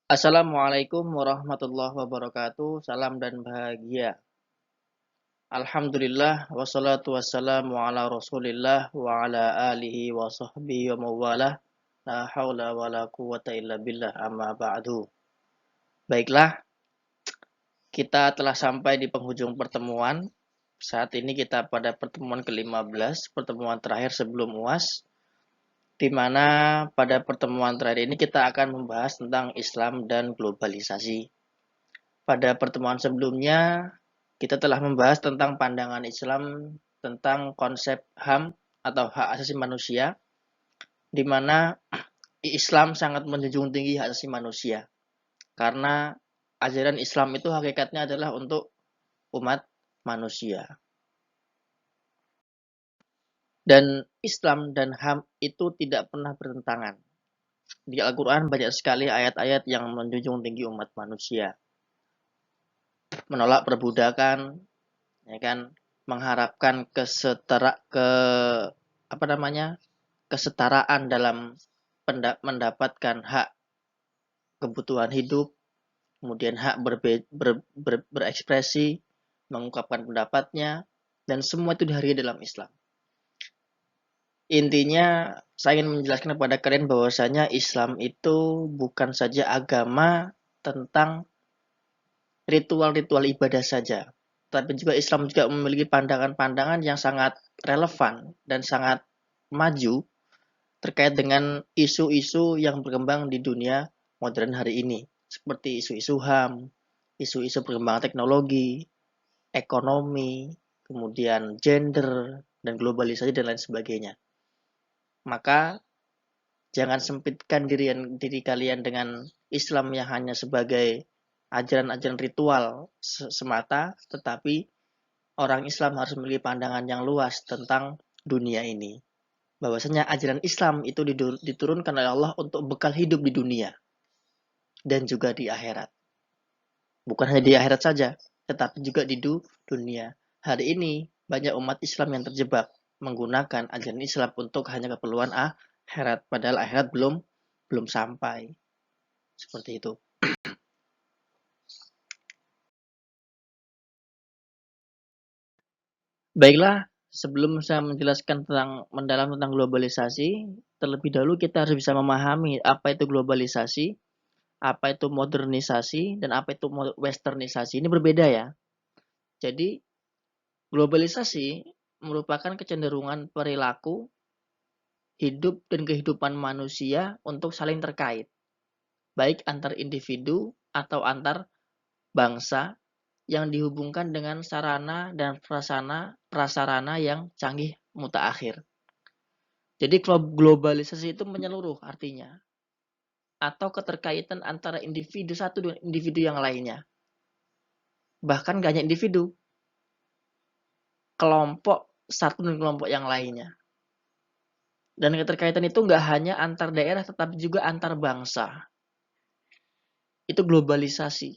Assalamualaikum warahmatullahi wabarakatuh. Salam dan bahagia. Alhamdulillah wassalatu wassalamu ala Rasulillah wa ala alihi wa sahbihi wa mawalah. La haula wa la quwata illa billah amma ba'du. Baiklah, kita telah sampai di penghujung pertemuan. Saat ini kita pada pertemuan ke-15, pertemuan terakhir sebelum UAS, di mana pada pertemuan terakhir ini kita akan membahas tentang Islam dan globalisasi. Pada pertemuan sebelumnya, kita telah membahas tentang pandangan Islam tentang konsep HAM atau hak asasi manusia, di mana Islam sangat menjunjung tinggi hak asasi manusia. Karena ajaran Islam itu hakikatnya adalah untuk umat manusia. Dan Islam dan HAM itu tidak pernah bertentangan. Di Al-Quran banyak sekali ayat-ayat yang menjunjung tinggi umat manusia. Menolak perbudakan, ya kan, mengharapkan kesetaraan dalam mendapatkan hak kebutuhan hidup, kemudian hak berekspresi, mengungkapkan pendapatnya, dan semua itu dihargai dalam Islam. Intinya, saya ingin menjelaskan kepada kalian bahwasanya Islam itu bukan saja agama tentang ritual-ritual ibadah saja, tapi juga Islam juga memiliki pandangan-pandangan yang sangat relevan dan sangat maju terkait dengan isu-isu yang berkembang di dunia modern hari ini, seperti isu-isu HAM, isu-isu perkembangan teknologi, ekonomi, kemudian gender, dan globalisasi, dan lain sebagainya. Maka jangan sempitkan diri kalian dengan Islam yang hanya sebagai ajaran-ajaran ritual semata, tetapi orang Islam harus memiliki pandangan yang luas tentang dunia ini. Bahwasanya ajaran Islam itu diturunkan oleh Allah untuk bekal hidup di dunia dan juga di akhirat. Bukan hanya di akhirat saja, tetapi juga di dunia. Hari ini banyak umat Islam yang terjebak menggunakan ajaran Islam untuk hanya keperluan akhirat, padahal akhirat belum sampai. Seperti itu. Baiklah, sebelum saya menjelaskan mendalam tentang globalisasi, terlebih dahulu kita harus bisa memahami apa itu globalisasi, apa itu modernisasi, dan apa itu westernisasi. Ini berbeda ya. Jadi, globalisasi merupakan kecenderungan perilaku, hidup, dan kehidupan manusia untuk saling terkait, baik antar individu atau antar bangsa, yang dihubungkan dengan sarana dan prasarana yang canggih mutakhir. Jadi globalisasi itu menyeluruh artinya, atau keterkaitan antara individu satu dengan individu yang lainnya. Bahkan gak hanya individu, kelompok satu dengan kelompok yang lainnya. Dan keterkaitan itu nggak hanya antar daerah, tetapi juga antar bangsa. Itu globalisasi.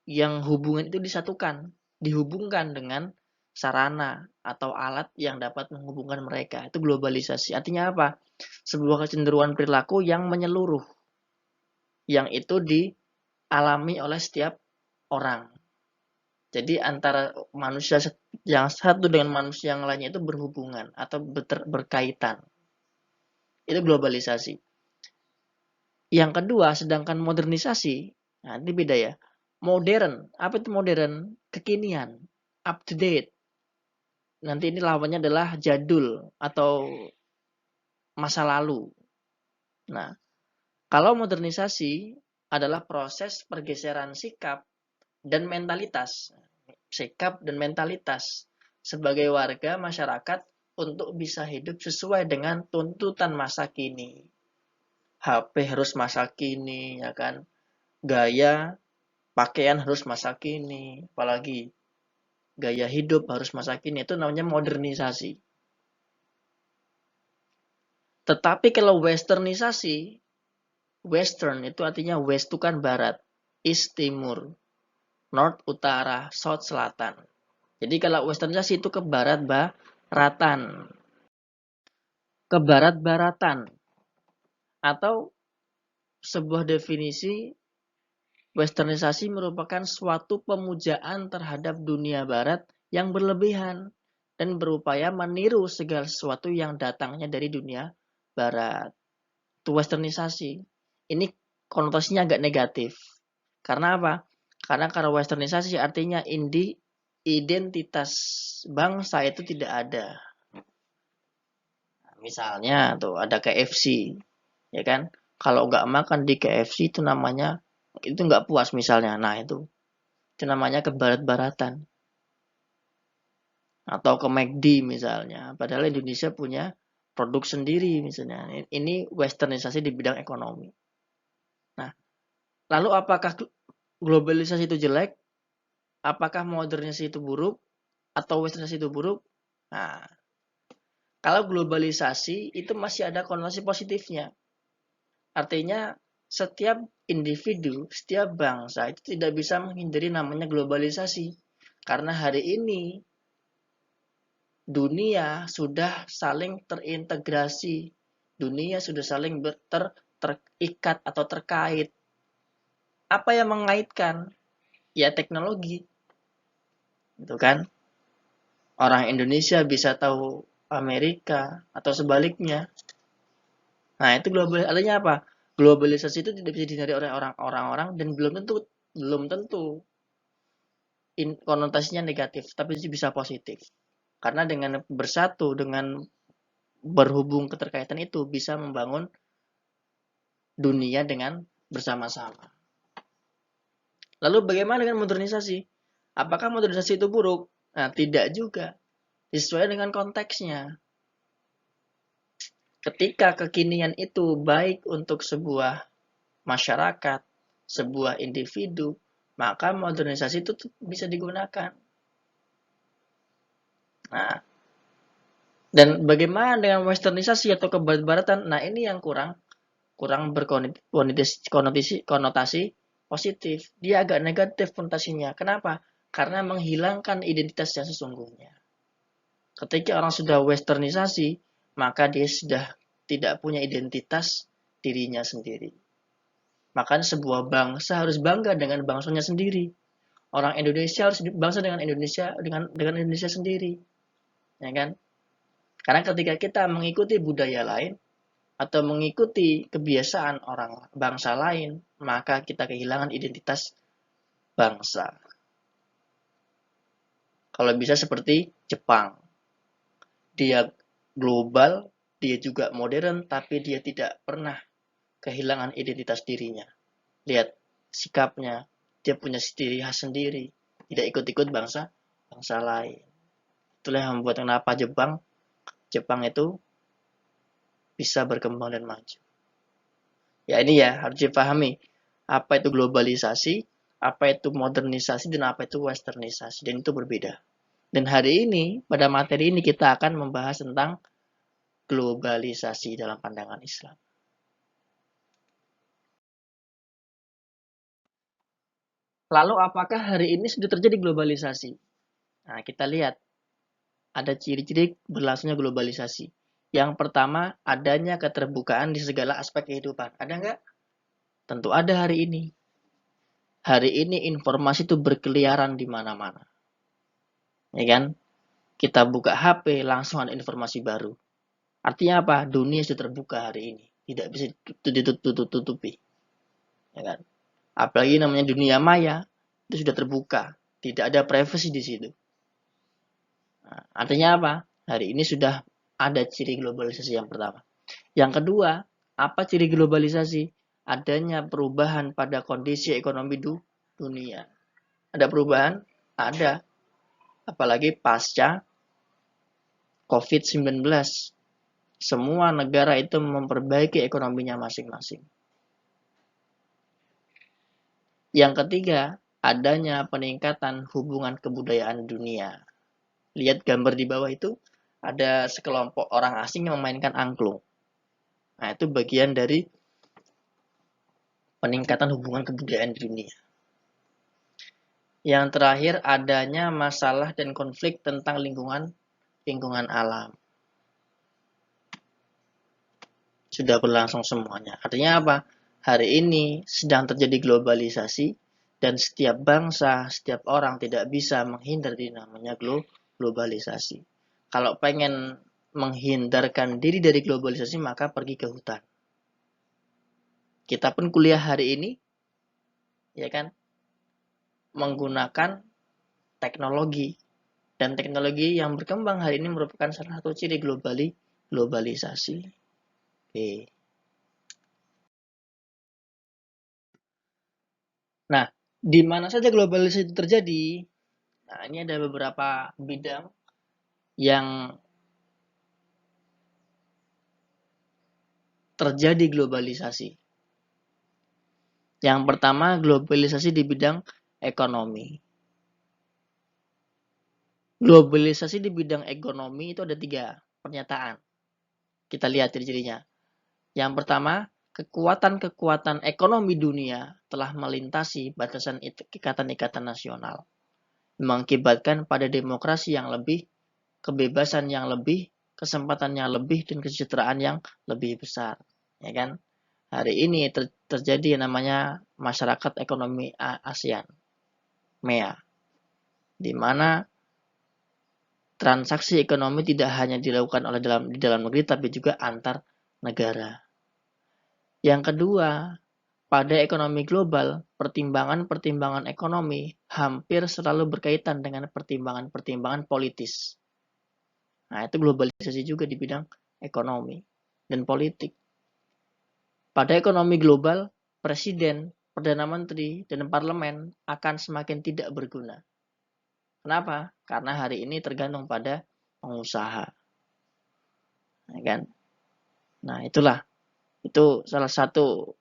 Yang hubungan itu disatukan, dihubungkan dengan sarana atau alat yang dapat menghubungkan mereka. Itu globalisasi. Artinya apa? Sebuah kecenderungan perilaku yang menyeluruh, yang itu dialami oleh setiap orang. Jadi antara manusia yang satu dengan manusia yang lainnya itu berhubungan atau berkaitan. Itu globalisasi. Yang kedua, sedangkan modernisasi, nah ini beda ya. Modern, apa itu modern? Kekinian, up to date. Nanti ini lawannya adalah jadul atau masa lalu. Nah, kalau modernisasi adalah proses pergeseran sikap dan mentalitas. Sikap dan mentalitas sebagai warga masyarakat untuk bisa hidup sesuai dengan tuntutan masa kini. HP harus masa kini, ya kan? Gaya pakaian harus masa kini, apalagi gaya hidup harus masa kini, itu namanya modernisasi. Tetapi kalau westernisasi, western itu artinya west itu kan barat, east timur, north utara, south selatan. Jadi kalau westernisasi itu ke barat-baratan, ke barat-baratan, atau sebuah definisi Westernisasi merupakan suatu pemujaan terhadap dunia barat yang berlebihan dan berupaya meniru segala sesuatu yang datangnya dari dunia barat. Itu westernisasi. Ini konotasinya agak negatif. Karena apa? Karena kalau westernisasi artinya identitas bangsa itu tidak ada. Misalnya tuh ada KFC, ya kan? Kalau nggak makan di KFC itu namanya itu nggak puas misalnya. Nah itu namanya kebarat-baratan atau ke McD misalnya. Padahal Indonesia punya produk sendiri misalnya. Ini westernisasi di bidang ekonomi. Nah, lalu apakah globalisasi itu jelek? Apakah modernisasi itu buruk? Atau westernisasi itu buruk? Nah, kalau globalisasi itu masih ada konotasi positifnya. Artinya setiap individu, setiap bangsa itu tidak bisa menghindari namanya globalisasi. Karena hari ini dunia sudah saling terintegrasi. Dunia sudah saling terikat atau terkait. Apa yang mengaitkan? Ya teknologi. Itu kan? Orang Indonesia bisa tahu Amerika atau sebaliknya. Nah, itu globalisasi artinya apa? Globalisasi itu tidak bisa dihindari oleh orang-orang dan belum tentu konotasinya negatif, tapi bisa positif. Karena dengan bersatu, dengan berhubung keterkaitan itu bisa membangun dunia dengan bersama-sama. Lalu bagaimana dengan modernisasi? Apakah modernisasi itu buruk? Nah, tidak juga. Sesuai dengan konteksnya. Ketika kekinian itu baik untuk sebuah masyarakat, sebuah individu, maka modernisasi itu bisa digunakan. Nah, dan bagaimana dengan westernisasi atau kebarat-baratan? Nah, ini yang kurang berkonotasi positif. Dia agak negatif konotasinya. Kenapa? Karena menghilangkan identitas yang sesungguhnya. Ketika orang sudah westernisasi, maka dia sudah tidak punya identitas dirinya sendiri. Maka sebuah bangsa harus bangga dengan bangsanya sendiri. Orang Indonesia harus bangsa dengan Indonesia sendiri. Ya kan? Karena ketika kita mengikuti budaya lain atau mengikuti kebiasaan orang bangsa lain, maka kita kehilangan identitas bangsa. Kalau bisa seperti Jepang. Dia global, dia juga modern, tapi dia tidak pernah kehilangan identitas dirinya. Lihat sikapnya, dia punya ciri khas sendiri, tidak ikut-ikut bangsa lain. Itulah yang membuat kenapa Jepang itu bisa berkembang dan maju. Ya ini ya harus dipahami apa itu globalisasi, apa itu modernisasi, dan apa itu westernisasi. Dan itu berbeda. Dan hari ini, pada materi ini kita akan membahas tentang globalisasi dalam pandangan Islam. Lalu apakah hari ini sudah terjadi globalisasi? Nah, kita lihat ada ciri-ciri berlangsungnya globalisasi. Yang pertama, adanya keterbukaan di segala aspek kehidupan. Ada nggak? Tentu ada hari ini. Hari ini informasi itu berkeliaran di mana-mana. Ya kan? Kita buka HP, langsung ada informasi baru. Artinya apa? Dunia sudah terbuka hari ini. Tidak bisa ditutup-tutupi. Ya kan? Apalagi namanya dunia maya, itu sudah terbuka. Tidak ada privasi di situ. Nah, artinya apa? Hari ini sudah ada ciri globalisasi yang pertama. Yang kedua, apa ciri globalisasi? Adanya perubahan pada kondisi ekonomi dunia. Ada perubahan? Ada. Apalagi pasca COVID-19. Semua negara itu memperbaiki ekonominya masing-masing. Yang ketiga, adanya peningkatan hubungan kebudayaan dunia. Lihat gambar di bawah itu, ada sekelompok orang asing yang memainkan angklung. Nah, itu bagian dari peningkatan hubungan kebudayaan di dunia. Yang terakhir, adanya masalah dan konflik tentang lingkungan alam. Sudah berlangsung semuanya. Artinya apa? Hari ini sedang terjadi globalisasi, Dan setiap bangsa, setiap orang tidak bisa menghindar dari namanya globalisasi. Kalau pengen menghindarkan diri dari globalisasi, maka pergi ke hutan. Kita pun kuliah hari ini, ya kan, menggunakan teknologi. Dan teknologi yang berkembang hari ini merupakan salah satu ciri globalisasi. Oke. Nah, di mana saja globalisasi itu terjadi? Nah, ini ada beberapa bidang yang terjadi globalisasi. Yang pertama, globalisasi di bidang ekonomi. Globalisasi di bidang ekonomi itu ada 3 pernyataan. Kita lihat ciri-cirinya. Yang pertama, kekuatan-kekuatan ekonomi dunia telah melintasi batasan ikatan-ikatan nasional, mengakibatkan pada demokrasi yang lebih, kebebasan yang lebih, kesempatan yang lebih, dan kesejahteraan yang lebih besar. Ya kan? Hari ini terjadi yang namanya masyarakat ekonomi ASEAN, MEA, di mana transaksi ekonomi tidak hanya dilakukan oleh di dalam negeri, tapi juga antar negara. Yang kedua, pada ekonomi global, pertimbangan-pertimbangan ekonomi hampir selalu berkaitan dengan pertimbangan-pertimbangan politis. Nah, itu globalisasi juga di bidang ekonomi dan politik. Pada ekonomi global, presiden, perdana menteri, dan parlemen akan semakin tidak berguna. Kenapa? Karena hari ini tergantung pada pengusaha. Ya kan? Nah, itulah. Itu salah satu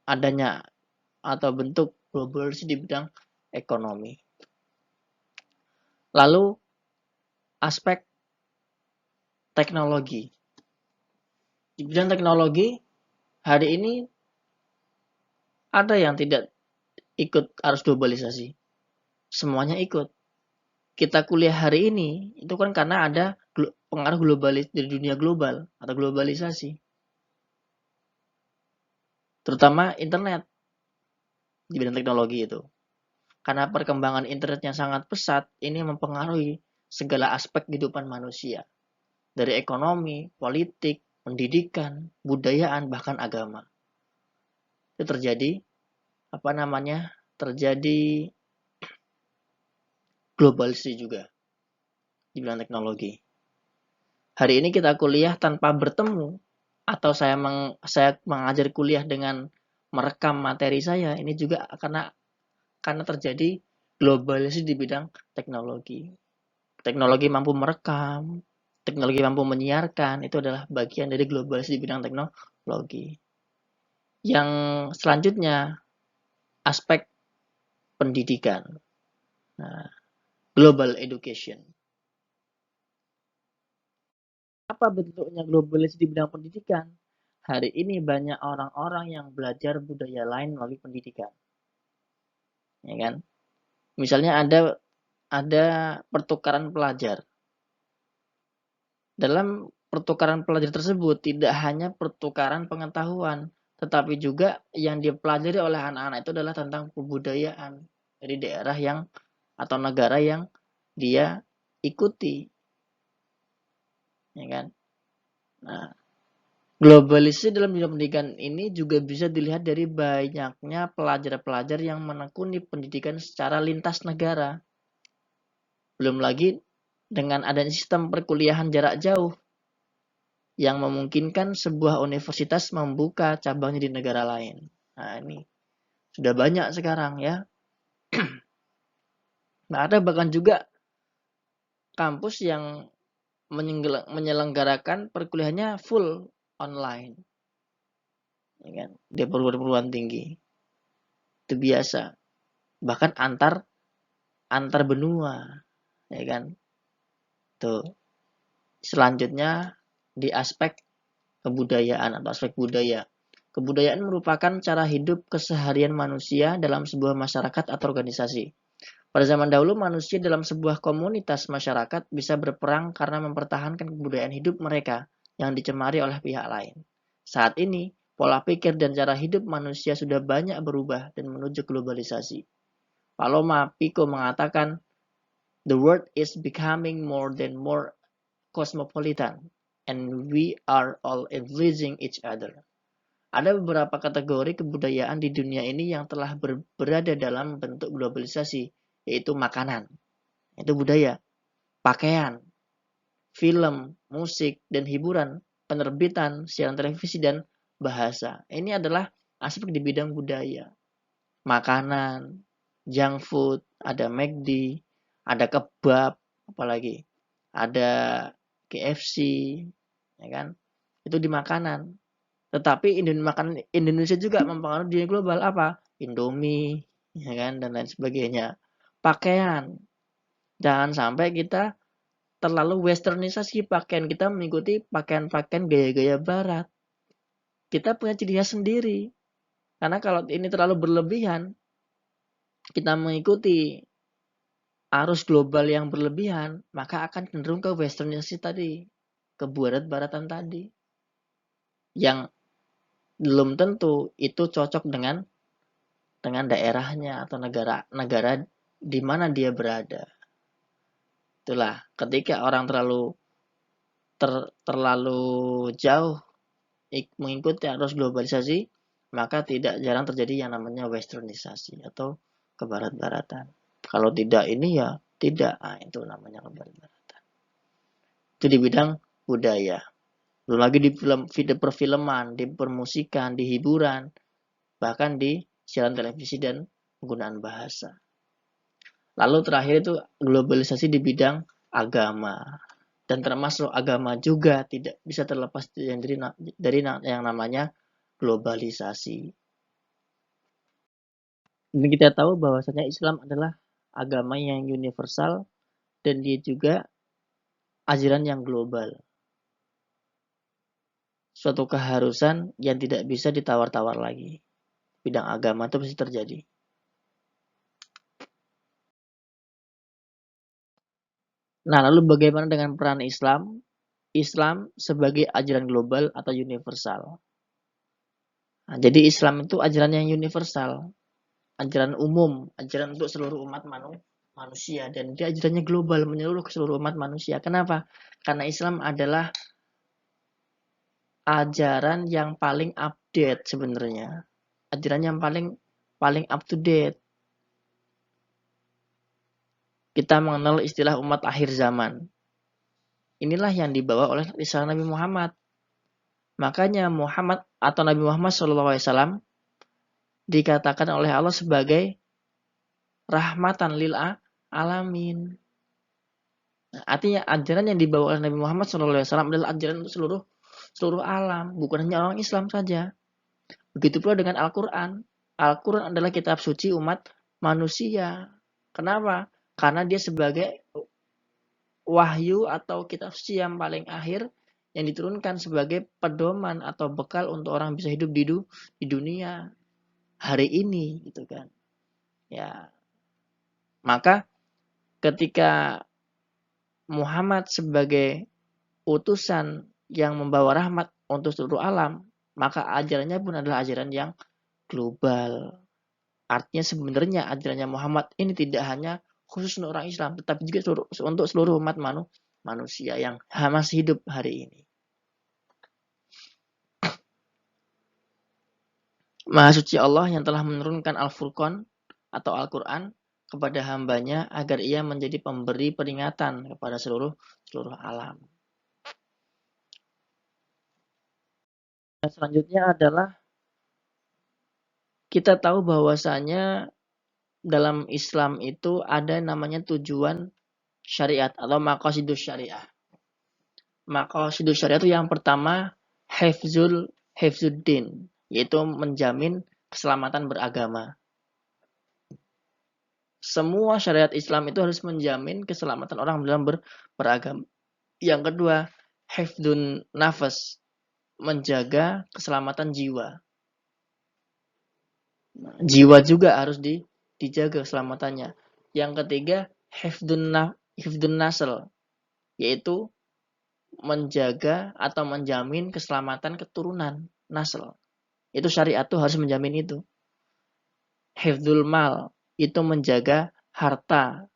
adanya atau bentuk globalisasi di bidang ekonomi. Lalu aspek teknologi. Di bidang teknologi, hari ini ada yang tidak ikut arus globalisasi. Semuanya ikut. Kita kuliah hari ini itu kan karena ada pengaruh globalis dari dunia global atau globalisasi. Terutama internet di bidang teknologi itu. Karena perkembangan internet yang sangat pesat, ini mempengaruhi segala aspek kehidupan manusia. Dari ekonomi, politik, pendidikan, budayaan, bahkan agama. Itu terjadi, terjadi globalisasi juga di bidang teknologi. Hari ini kita kuliah tanpa bertemu, atau saya mengajar kuliah dengan merekam materi saya, ini juga karena terjadi globalisasi di bidang teknologi. Teknologi mampu merekam, teknologi mampu menyiarkan, itu adalah bagian dari globalisasi di bidang teknologi. Yang selanjutnya, aspek pendidikan. Nah, global education. Apa bentuknya globalisasi di bidang pendidikan? Hari ini banyak orang-orang yang belajar budaya lain melalui pendidikan. Ya kan? Misalnya ada pertukaran pelajar. Dalam pertukaran pelajar tersebut tidak hanya pertukaran pengetahuan, tetapi juga yang dipelajari oleh anak-anak itu adalah tentang kebudayaan dari daerah yang atau negara yang dia ikuti. Ya kan? Nah, globalisasi dalam bidang pendidikan ini juga bisa dilihat dari banyaknya pelajar-pelajar yang menekuni pendidikan secara lintas negara. Belum lagi dengan adanya sistem perkuliahan jarak jauh yang memungkinkan sebuah universitas membuka cabangnya di negara lain. Nah, ini sudah banyak sekarang ya. Nah, ada bahkan juga kampus yang menyelenggarakan perkuliahannya full online. Ya kan? Di perguruan tinggi. Itu biasa. Bahkan antar benua, ya kan? Tuh. Selanjutnya di aspek kebudayaan atau aspek budaya. Kebudayaan merupakan cara hidup keseharian manusia dalam sebuah masyarakat atau organisasi. Pada zaman dahulu, manusia dalam sebuah komunitas masyarakat bisa berperang karena mempertahankan kebudayaan hidup mereka yang dicemari oleh pihak lain. Saat ini, pola pikir dan cara hidup manusia sudah banyak berubah dan menuju globalisasi. Paloma Pico mengatakan, the world is becoming more and more cosmopolitan, and we are all influencing each other. Ada beberapa kategori kebudayaan di dunia ini yang telah berada dalam bentuk globalisasi, yaitu makanan, itu budaya, pakaian, film, musik, dan hiburan, penerbitan, siaran televisi, dan bahasa. Ini adalah aspek di bidang budaya. Makanan, junk food, ada McD, ada kebab, apalagi ada KFC, ya kan? Itu di makanan. Tetapi makanan Indonesia juga mempengaruhi dunia global apa? Indomie, ya kan, dan lain sebagainya. Pakaian, jangan sampai kita terlalu westernisasi pakaian kita mengikuti pakaian-pakaian gaya-gaya barat. Kita punya ciri khas sendiri. Karena kalau ini terlalu berlebihan, kita mengikuti arus global yang berlebihan, maka akan cenderung ke westernisasi tadi, ke barat-baratan tadi. Yang belum tentu itu cocok dengan daerahnya atau negara di mana dia berada. Itulah, ketika orang terlalu jauh mengikuti arus globalisasi, maka tidak jarang terjadi yang namanya westernisasi atau kebarat-baratan. Kalau tidak ini ya tidak, itu namanya kebarat-baratan. Itu di bidang budaya. Belum lagi di perfilman, di permusikan, di hiburan, bahkan di siaran televisi dan penggunaan bahasa. Lalu terakhir itu globalisasi di bidang agama. Dan termasuk agama juga tidak bisa terlepas dari yang namanya globalisasi. Dan kita tahu bahwasanya Islam adalah agama yang universal dan dia juga ajaran yang global. Suatu keharusan yang tidak bisa ditawar-tawar lagi. Bidang agama itu pasti terjadi. Nah, lalu bagaimana dengan peran Islam? Islam sebagai ajaran global atau universal. Nah, jadi Islam itu ajaran yang universal, ajaran umum, ajaran untuk seluruh umat manusia, dan dia ajarannya global, menyeluruh ke seluruh umat manusia. Kenapa? Karena Islam adalah ajaran yang paling update sebenarnya, ajaran yang paling up to date. Kita mengenal istilah umat akhir zaman. Inilah yang dibawa oleh risalah Nabi Muhammad. Makanya Muhammad atau Nabi Muhammad SAW dikatakan oleh Allah sebagai rahmatan lil alamin. Nah, artinya ajaran yang dibawa oleh Nabi Muhammad SAW adalah ajaran untuk seluruh alam, bukan hanya orang Islam saja. Begitu pula dengan Al-Quran. Al-Quran adalah kitab suci umat manusia. Kenapa? Karena dia sebagai wahyu atau kitab suci yang paling akhir yang diturunkan sebagai pedoman atau bekal untuk orang bisa hidup di dunia hari ini, gitu kan. Ya. Maka ketika Muhammad sebagai utusan yang membawa rahmat untuk seluruh alam, maka ajarannya pun adalah ajaran yang global. Artinya sebenarnya ajarannya Muhammad ini tidak hanya khusus untuk orang Islam, tetapi juga untuk seluruh umat manusia yang masih hidup hari ini. Maha suci Allah yang telah menurunkan Al-Furqan atau Al-Quran kepada hambanya agar ia menjadi pemberi peringatan kepada seluruh alam. Dan selanjutnya adalah kita tahu bahwasanya dalam Islam itu ada namanya tujuan syariat atau maqasidus syariah. Maqasidus syariah itu yang pertama hifzuddin, yaitu menjamin keselamatan beragama. Semua syariat Islam itu harus menjamin keselamatan orang dalam beragama. Yang kedua, hifdun nafas, menjaga keselamatan jiwa. Jiwa juga harus dijaga keselamatannya. Yang ketiga, hifdun nasl, yaitu menjaga atau menjamin keselamatan keturunan nasl. Itu syariat tuh harus menjamin itu. Hifdzul mal, itu menjaga harta.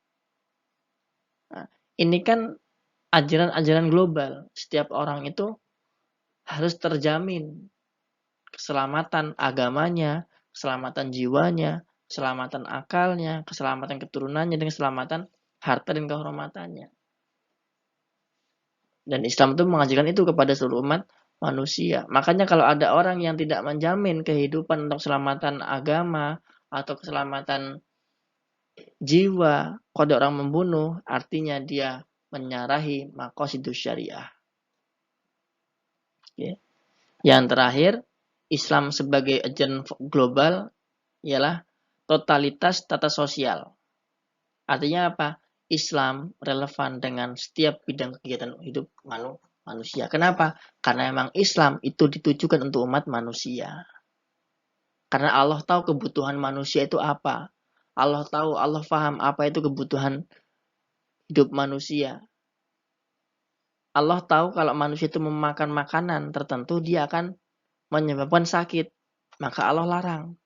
Nah, ini kan ajaran-ajaran global. Setiap orang itu harus terjamin keselamatan agamanya, keselamatan jiwanya, keselamatan akalnya, keselamatan keturunannya, dan keselamatan harta dan kehormatannya. Dan Islam itu mengajarkan itu kepada seluruh umat manusia. Makanya kalau ada orang yang tidak menjamin kehidupan untuk keselamatan agama atau keselamatan jiwa, kalau ada orang membunuh, artinya dia menyalahi maqasidus syariah. Oke. Yang terakhir, Islam sebagai ajaran global ialah totalitas tata sosial. Artinya apa? Islam relevan dengan setiap bidang kegiatan hidup manusia. Kenapa? Karena memang Islam itu ditujukan untuk umat manusia. Karena Allah tahu kebutuhan manusia itu apa. Allah tahu, Allah paham apa itu kebutuhan hidup manusia. Allah tahu kalau manusia itu memakan makanan tertentu, dia akan menyebabkan sakit. Maka Allah larang.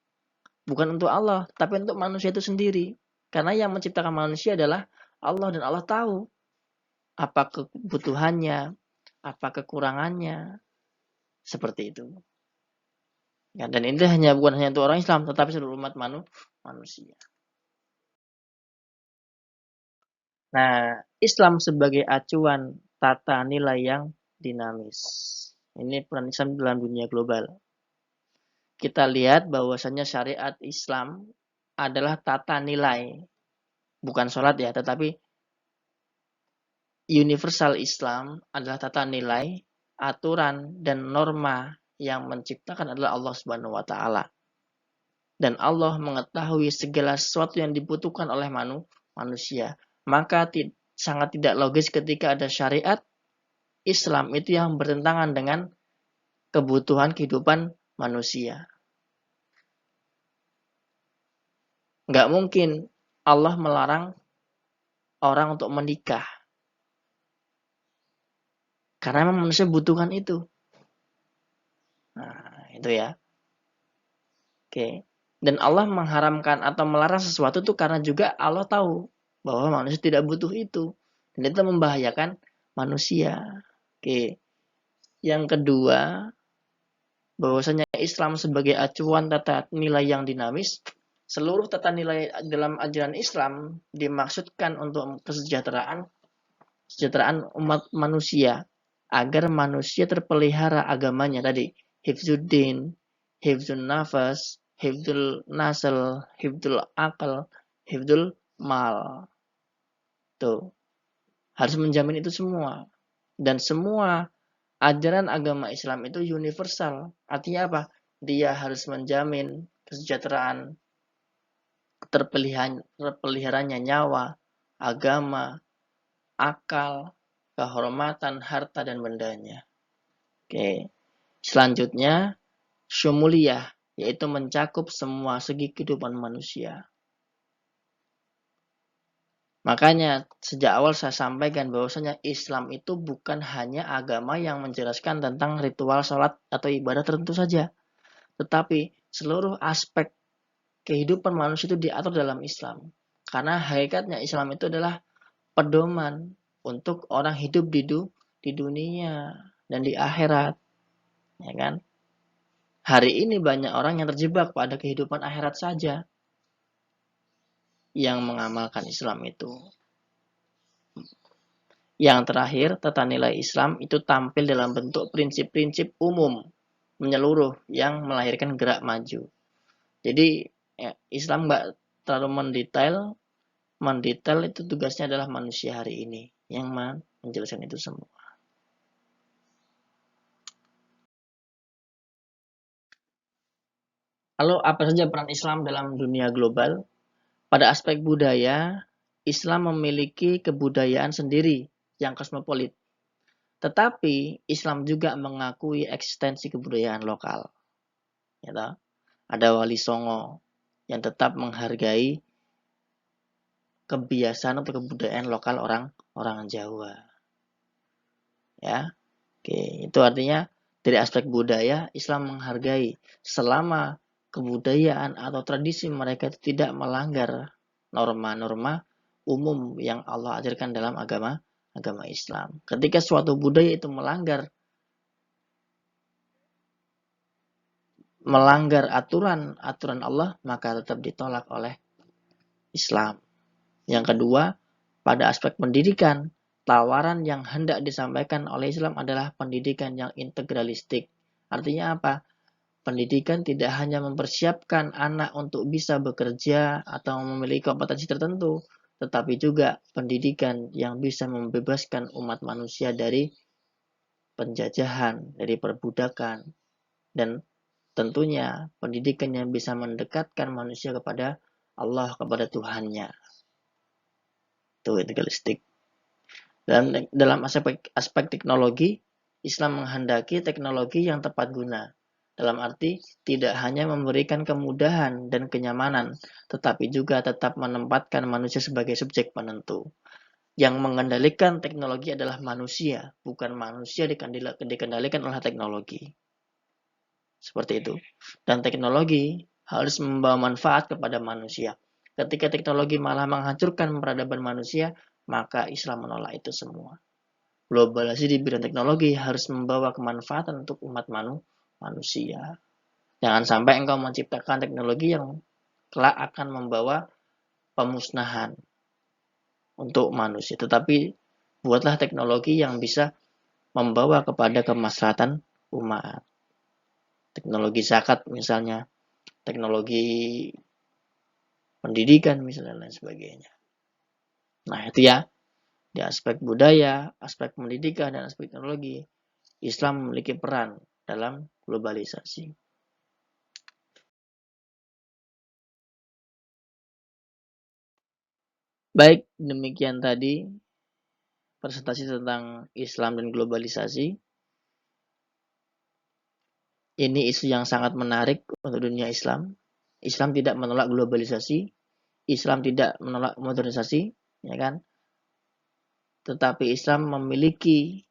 Bukan untuk Allah, tapi untuk manusia itu sendiri. Karena yang menciptakan manusia adalah Allah, dan Allah tahu apa kebutuhannya, apa kekurangannya, seperti itu. Ya, dan ini bukan hanya untuk orang Islam, tetapi seluruh umat manusia. Nah, Islam sebagai acuan tata nilai yang dinamis. Ini peran Islam dalam dunia global. Kita lihat bahwasanya syariat Islam adalah tata nilai. Bukan sholat ya, tetapi universal Islam adalah tata nilai, aturan, dan norma yang menciptakan adalah Allah Subhanahu wa Ta'ala. Dan Allah mengetahui segala sesuatu yang dibutuhkan oleh manusia. Maka sangat tidak logis ketika ada syariat Islam itu yang bertentangan dengan kebutuhan kehidupan manusia. Nggak mungkin Allah melarang orang untuk menikah. Karena memang manusia butuhkan itu. Nah, itu ya. Oke. Dan Allah mengharamkan atau melarang sesuatu itu karena juga Allah tahu bahwa manusia tidak butuh itu. Dan itu membahayakan manusia. Oke. Yang kedua, bahwasanya Islam sebagai acuan tata nilai yang dinamis, seluruh tata nilai dalam ajaran Islam dimaksudkan untuk kesejahteraan umat manusia, agar manusia terpelihara agamanya tadi, hifzuddin, hifzun nafas, hifzul nasl, hifzul akal, hifzul mal. Tuh, harus menjamin itu semua. Dan semua ajaran agama Islam itu universal. Artinya apa? Dia harus menjamin kesejahteraan, terpeliharanya nyawa, agama, akal, kehormatan, harta, dan bendanya. Oke. Selanjutnya, syumuliyah, yaitu mencakup semua segi kehidupan manusia. Makanya sejak awal saya sampaikan bahwasanya Islam itu bukan hanya agama yang menjelaskan tentang ritual sholat atau ibadah tertentu saja. Tetapi seluruh aspek kehidupan manusia itu diatur dalam Islam. Karena hakikatnya Islam itu adalah pedoman untuk orang hidup di dunia dan di akhirat. Ya kan? Hari ini banyak orang yang terjebak pada kehidupan akhirat saja yang mengamalkan Islam itu. Yang terakhir, tata nilai Islam itu tampil dalam bentuk prinsip-prinsip umum menyeluruh yang melahirkan gerak maju. Jadi ya, Islam nggak terlalu mendetail itu tugasnya adalah manusia hari ini yang menjelaskan itu semua. Lalu apa saja peran Islam dalam dunia global? Pada aspek budaya, Islam memiliki kebudayaan sendiri yang kosmopolit. Tetapi Islam juga mengakui eksistensi kebudayaan lokal. Ya, ada Wali Songo yang tetap menghargai kebiasaan atau kebudayaan lokal orang Jawa. Ya. Oke, itu artinya Dari aspek budaya, Islam menghargai selama kebudayaan atau tradisi mereka itu tidak melanggar norma-norma umum yang Allah ajarkan dalam agama Islam. Ketika suatu budaya itu melanggar aturan Allah, maka tetap ditolak oleh Islam. Yang kedua, pada aspek pendidikan, tawaran yang hendak disampaikan oleh Islam adalah pendidikan yang integralistik. Artinya apa? Pendidikan tidak hanya mempersiapkan anak untuk bisa bekerja atau memiliki kompetensi tertentu, tetapi juga pendidikan yang bisa membebaskan umat manusia dari penjajahan, dari perbudakan, dan tentunya pendidikan yang bisa mendekatkan manusia kepada Allah, kepada Tuhannya. Itu integralistik. Dan dalam aspek teknologi, Islam menghendaki teknologi yang tepat guna. Dalam arti tidak hanya memberikan kemudahan dan kenyamanan, tetapi juga tetap menempatkan manusia sebagai subjek penentu. Yang mengendalikan teknologi adalah manusia, bukan manusia dikendalikan oleh teknologi. Seperti itu. Dan teknologi harus membawa manfaat kepada manusia. Ketika teknologi malah menghancurkan peradaban manusia, maka Islam menolak itu semua. Globalisasi di bidang teknologi harus membawa kemanfaatan untuk umat manusia. Jangan sampai engkau menciptakan teknologi yang kelak akan membawa pemusnahan untuk manusia. Tetapi buatlah teknologi yang bisa membawa kepada kemaslahatan umat. Teknologi zakat misalnya, teknologi pendidikan misalnya, dan lain sebagainya. Nah itu ya, di aspek budaya, aspek pendidikan, dan aspek teknologi, Islam memiliki peran dalam globalisasi. Baik, demikian tadi presentasi tentang Islam dan globalisasi. Ini isu yang sangat menarik untuk dunia Islam. Islam tidak menolak globalisasi, Islam tidak menolak modernisasi, ya kan? Tetapi Islam memiliki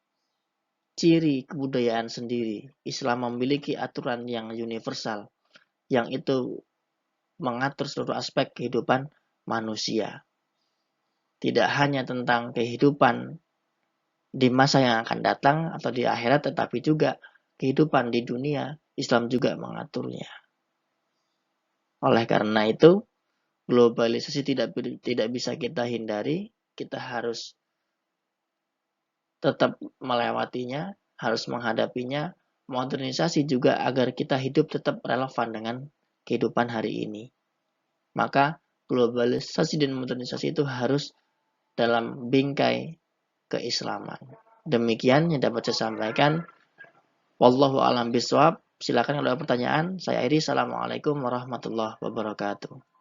ciri kebudayaan sendiri. Islam memiliki aturan yang universal, yang itu mengatur seluruh aspek kehidupan manusia. Tidak hanya tentang kehidupan di masa yang akan datang atau di akhirat, tetapi juga kehidupan di dunia, Islam juga mengaturnya. Oleh karena itu, globalisasi tidak bisa kita hindari, kita harus tetap melewatinya, harus menghadapinya, modernisasi juga agar kita hidup tetap relevan dengan kehidupan hari ini. Maka globalisasi dan modernisasi itu harus dalam bingkai keislaman. Demikian yang dapat saya sampaikan. Wallahu a'lam bishawab. Silakan kalau ada pertanyaan. Saya Iri. Assalamualaikum warahmatullahi wabarakatuh.